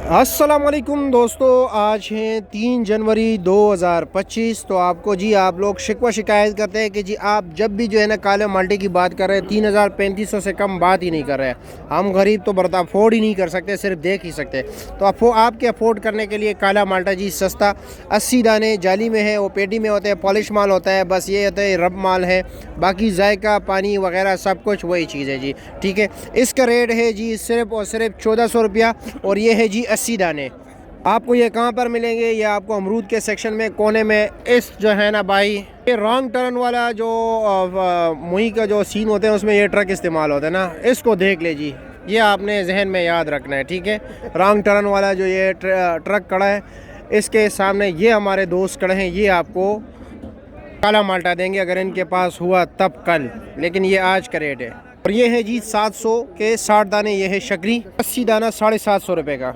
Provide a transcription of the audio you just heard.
अस्सलाम वालेकुम दोस्तों, आज हैं 3 जनवरी 2025। तो आपको जी आप लोग शिकवा शिकायत करते हैं कि जी आप जब भी जो है ना काले माल्टे की बात कर रहे हैं 3,3500 से कम बात ही नहीं कर रहे हैं। हम गरीब तो बर्दाश्त अफोर्ड ही नहीं कर सकते, सिर्फ देख ही सकते। तो आपके अफोर्ड करने के लिए काला माल्टा जी सस्ता 80 दाने जाली में है, वो पेटी में होते हैं, पॉलिश माल होता है, बस ये होता है रब माल है, बाकी जायका पानी वगैरह सब कुछ वही चीज़ है जी। ठीक है, इसका रेट है जी सिर्फ और सिर्फ 1400 रुपया और ये है जी 80 दाने। आपको ये कहाँ पर मिलेंगे? ये आपको अमरूद के सेक्शन में कोने में इस जो है ना भाई, ये रॉन्ग टर्न वाला जो मुई का जो सीन होते हैं उसमें ये ट्रक इस्तेमाल होता है ना, इसको देख ले जी, ये आपने जहन में याद रखना है। ठीक है, रॉन्ग टर्न वाला जो ये ट्रक खड़ा है इसके सामने ये हमारे दोस्त खड़े हैं, ये आपको काला माल्टा देंगे अगर इनके पास हुआ तब कल, लेकिन ये आज का रेट है। और ये है जी 700 के 60 दाने, ये है शकरी, 80 दाना 750 रुपये का।